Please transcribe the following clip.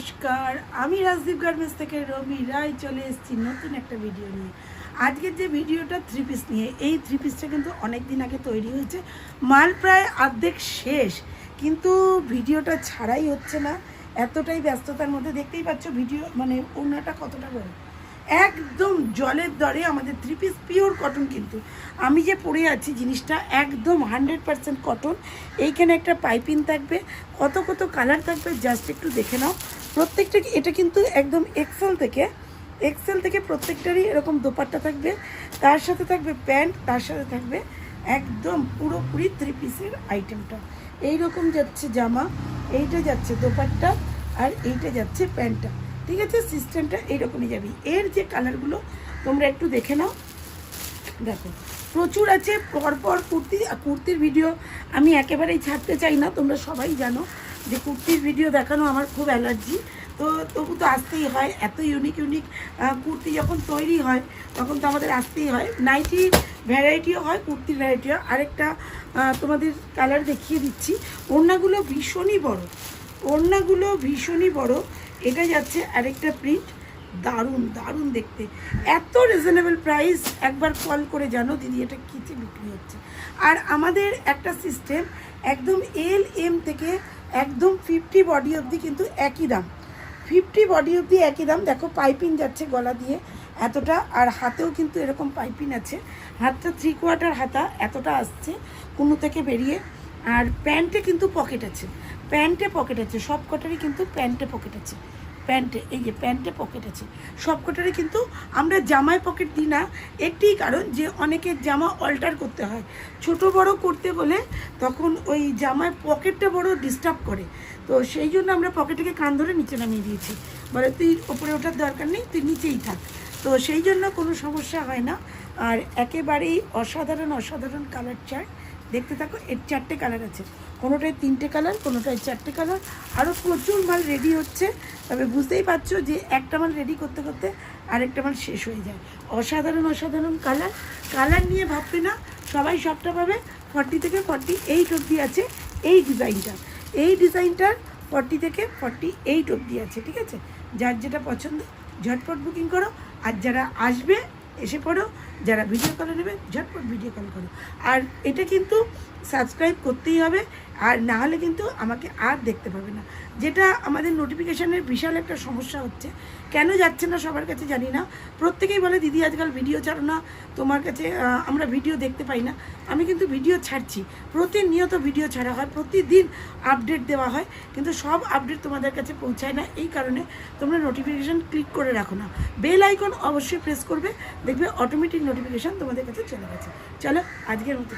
নমস্কার, আমি রাজদীপ গার্মেন্টস থেকে রমি রায় চলে এসেছি নতুন একটা ভিডিও নিয়ে। আজকের যে ভিডিওটা থ্রি পিস নিয়ে, এই থ্রি পিসটা কিন্তু অনেক দিন আগে তৈরি হয়েছে, মাল প্রায় অর্ধেক শেষ, কিন্তু ভিডিওটা ছাড়াই হচ্ছে না, এতটাই ব্যস্ততার মধ্যে। দেখতেই পাচ্ছ ভিডিও মানে ওড়নাটা কতটা বড়, একদম জলের দরে আমাদের থ্রি পিস পিওর কটন। কিন্তু আমি যে পরে আছি জিনিসটা একদম 100% কটন। এইখানে একটা পাইপিং থাকবে, কত কত কালার থাকবে জাস্ট একটু দেখে নাও। প্রত্যেকটা এটা কিন্তু একদম এক্সেল থেকে প্রত্যেকটারই এরকম দোপাট্টা থাকবে, তার সাথে থাকবে প্যান্ট, তার সাথে থাকবে একদম পুরোপুরি থ্রি পিসের আইটেমটা। এইরকম যাচ্ছে জামা, এইটা যাচ্ছে দোপাট্টা, আর এইটা যাচ্ছে প্যান্টটা। ঠিক আছে, সিস্টেমটা এইরকমই যাবে। এর যে কালারগুলো তোমরা একটু দেখে নাও, দেখো প্রচুর আছে। পরপর কুর্তির ভিডিও আমি একেবারেই ছাড়তে চাই না, তোমরা সবাই জানো যে কুর্তির ভিডিও দেখানো আমার খুব অ্যালার্জি। তো তবু তো আসতেই হয়, এত ইউনিক কুর্তি যখন তৈরি হয় তখন তো আমাদের আসতেই হয়। নাইটির ভ্যারাইটিও হয়, কুর্তির ভ্যারাইটিও। আরেকটা তোমাদের কালার দেখিয়ে দিচ্ছি। ওড়নাগুলো ভীষণই বড়। এটা যাচ্ছে আরেকটা প্রিন্ট, দারুণ দেখতে, এত রিজনেবল প্রাইস। একবার কল করে জানো দিদি এটা কিতে বিক্রি হচ্ছে। আর আমাদের একটা সিস্টেম, একদম এল এম থেকে একদম 50 বডি অবধি কিন্তু একই দাম, 50 বডি অবধি একই দাম। দেখো পাইপিং যাচ্ছে গলা দিয়ে এতটা, আর হাতেও কিন্তু এরকম পাইপিং আছে। হাতটা 3/4 হাতা এতটা আসছে কোনো থেকে বেরিয়ে। আর প্যান্টে কিন্তু পকেট আছে, সব কটারই কিন্তু প্যান্টে পকেট আছে। এই যে প্যান্টে পকেট আছে সব কটারই, কিন্তু আমরা জামায় পকেট দিই না। একটি কারণ যে অনেকের জামা অল্টার করতে হয়, ছোট বড় করতে বলে তখন ওই জামায় পকেটটা বড় ডিস্টার্ব করে। তো সেই জন্য আমরা পকেটটাকে কান ধরে নিচে নামিয়ে দিয়েছি, বলে তুই ওপরে ওঠার দরকার নেই, তুই নিচেই থাক। তো সেই জন্য কোনো সমস্যা হয় না। আর একেবারেই অসাধারণ কালার চার্ট, দেখতে থাকো। এর 4টে কালার আছে, কোনোটায় 3টে কালার, কোনোটায় 4টে কালার। আরও প্রচুর মাল রেডি হচ্ছে, তবে বুঝতেই পারছো যে একটা মাল রেডি করতে করতে আরেকটা মাল শেষ হয়ে যায়। অসাধারণ কালার নিয়ে ভাববে না, সবাই সবটা পাবে। 40 থেকে 48 অবধি আছে এই ডিজাইনটার 40 থেকে 48 অবধি আছে। ঠিক আছে, যার যেটা পছন্দ ঝটপট বুকিং করো। আর যারা আসবে এসে পড়ো, যারা ভিডিও কলে নেবে ঝটপট ভিডিও কল করো। আর এটা কিন্তু সাবস্ক্রাইব করতেই হবে, আর না হলে কিন্তু আমাকে আর দেখতে পাবে না, যেটা আমাদের নোটিফিকেশানের বিশাল একটা সমস্যা হচ্ছে। কেন যাচ্ছে না সবার কাছে জানি না। প্রত্যেকেই বলে দিদি আজকাল ভিডিও ছাড়ো না, তোমার কাছে আমরা ভিডিও দেখতে পাই না। আমি কিন্তু ভিডিও ছাড়ছি, প্রতিনিয়ত ভিডিও ছাড়া হয়, প্রতিদিন আপডেট দেওয়া হয়, কিন্তু সব আপডেট তোমাদের কাছে পৌঁছায় না। এই কারণে তোমরা নোটিফিকেশান ক্লিক করে রাখো না, বেল আইকন অবশ্যই প্রেস করবে, দেখবে অটোমেটিক নোটিফিকেশান তোমাদের কাছে চলে গেছে। চলো আজকের মতো।